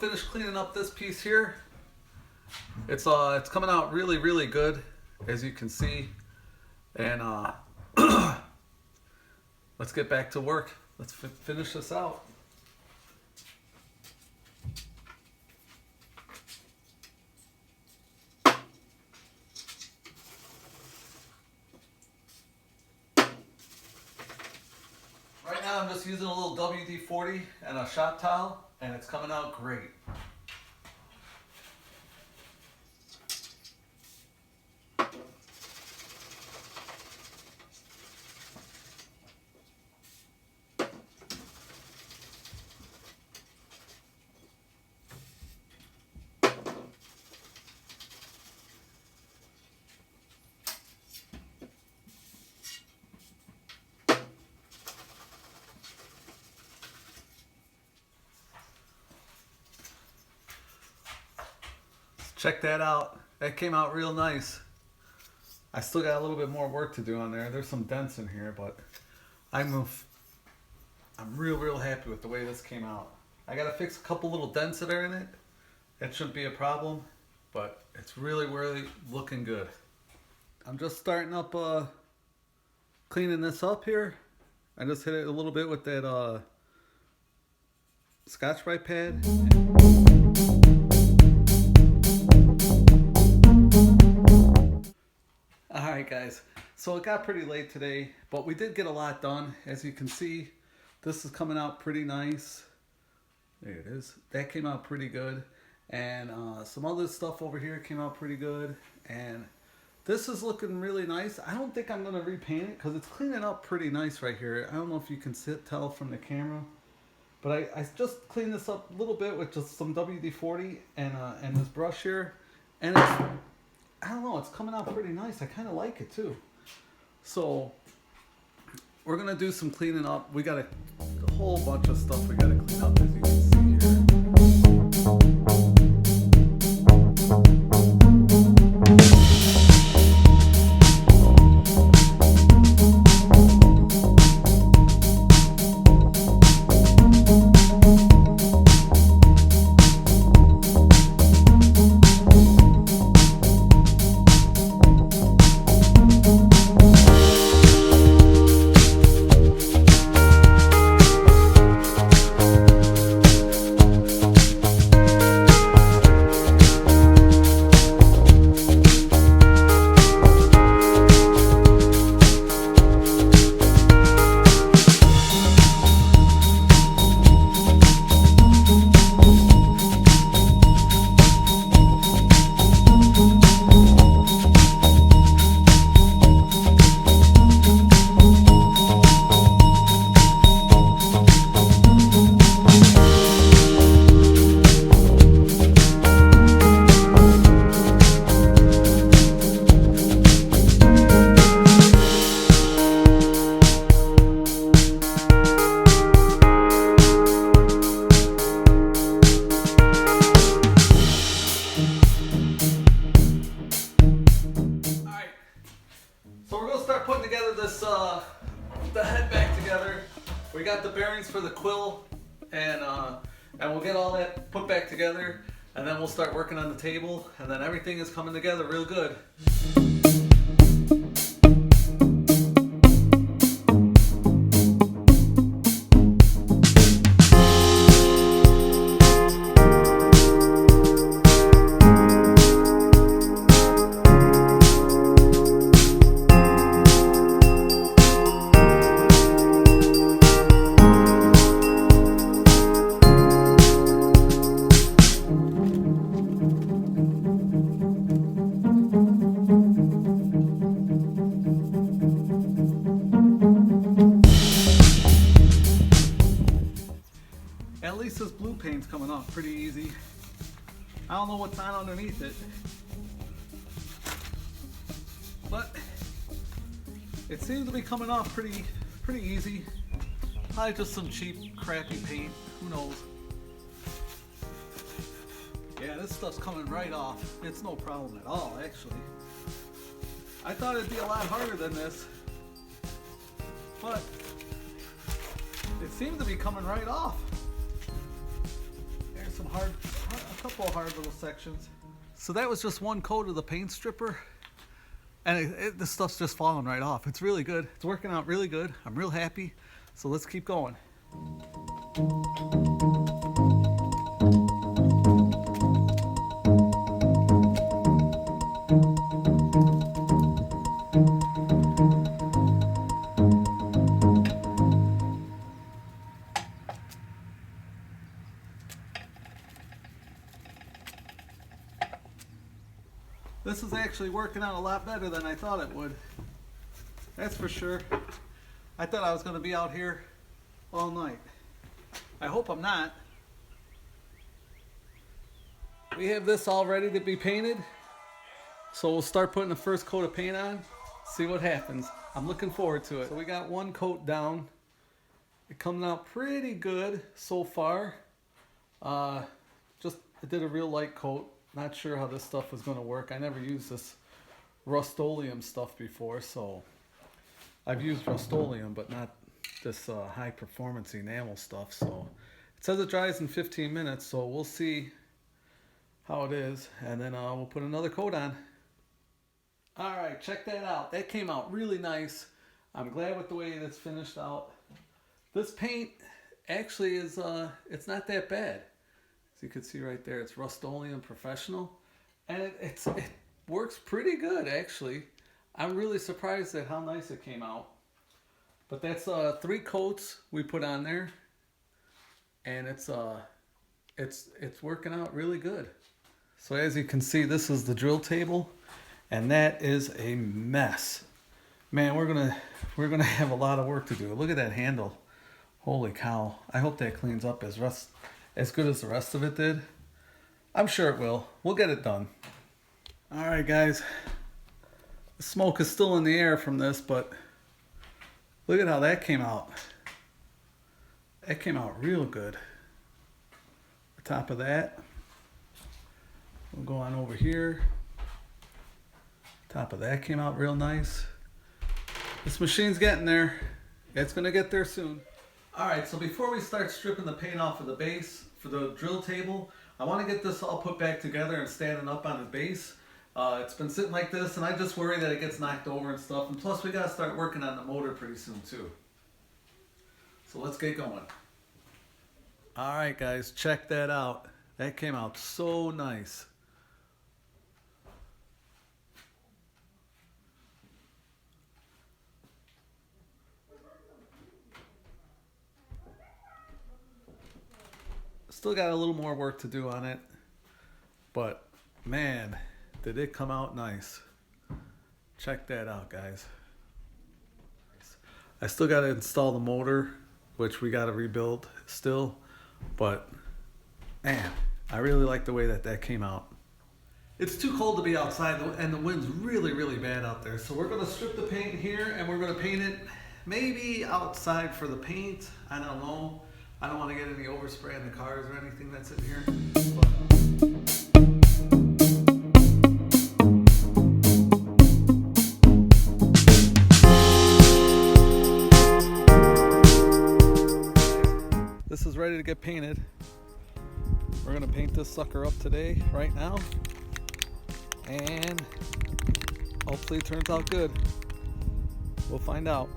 finish cleaning up this piece here. It's coming out really good, as you can see. And let's get back to work. Let's finish this out. Right now I'm just using a little WD-40 and a shop towel, and it's coming out great. Check that out. That came out real nice. I still got a little bit more work to do on there. There's some dents in here, but I'm real happy with the way this came out. I gotta fix a couple little dents that are in it. That shouldn't be a problem, but it's really looking good. I'm just starting up cleaning this up here. I just hit it a little bit with that Scotch-Brite pad. Alright guys, so it got pretty late today, but we did get a lot done. As you can see, this is coming out pretty nice. There it is. That came out pretty good. And some other stuff over here came out pretty good. And this is looking really nice. I don't think I'm going to repaint it because it's cleaning up pretty nice right here. I don't know if you can tell from the camera. But I just cleaned this up a little bit with just some WD-40 and this brush here. And it's, I don't know, it's coming out pretty nice. I kind of like it too. So we're going to do some cleaning up. We got a whole bunch of stuff we got to clean up, as you can see here. The head back together. We got the bearings for the quill, and we'll get all that put back together, and then we'll start working on the table, and then everything is coming together real good. At least this blue paint's coming off pretty easy. I don't know what's on underneath it, but it seems to be coming off pretty easy. Probably just some cheap, crappy paint. Who knows? Yeah, this stuff's coming right off. It's no problem at all, actually. I thought it'd be a lot harder than this, but it seems to be coming right off. some a couple of hard little sections. So that was just one coat of the paint stripper, and this stuff's just falling right off. It's really good. It's working out really good. I'm real happy. So let's keep going. This is actually working out a lot better than I thought it would. That's for sure. I thought I was going to be out here all night. I hope I'm not. We have this all ready to be painted. So we'll start putting the first coat of paint on. See what happens. I'm looking forward to it. So we got one coat down. It comes out pretty good so far. I did a real light coat. Not sure how this stuff is going to work. I never used this Rust-Oleum stuff before, so I've used Rust-Oleum, but not this high performance enamel stuff. So it says it dries in 15 minutes, so we'll see how it is, and then we'll put another coat on. All right, check that out. That came out really nice. I'm glad with the way it's finished out. This paint actually is it's not that bad. You can see right there, it's Rust-Oleum Professional, and it works pretty good actually. I'm really surprised at how nice it came out. But that's 3 coats we put on there, and it's working out really good. So as you can see, this is the drill table, and that is a mess. Man, we're gonna have a lot of work to do. Look at that handle. Holy cow! I hope that cleans up as good as the rest of it did. I'm sure it will. We'll get it done. All right, guys. The smoke is still in the air from this, but look at how that came out. That came out real good. The top of that. We'll go on over here. Top of that came out real nice. This machine's getting there. It's gonna get there soon. Alright, so before we start stripping the paint off of the base for the drill table, I want to get this all put back together and standing up on the base. It's been sitting like this, and I just worry that it gets knocked over and stuff. And plus, we got to start working on the motor pretty soon too. So let's get going. Alright guys, check that out. That came out so nice. Still got a little more work to do on it, but man, did it come out nice. Check that out, guys. I still got to install the motor, which we got to rebuild still, but man, I really like the way that came out. It's too cold to be outside, and the wind's really, really bad out there, so we're going to strip the paint here, and we're going to paint it maybe outside for the paint. I don't know. I don't want to get any overspray in the cars or anything that's in here. This is ready to get painted. We're going to paint this sucker up today, right now. And hopefully it turns out good. We'll find out.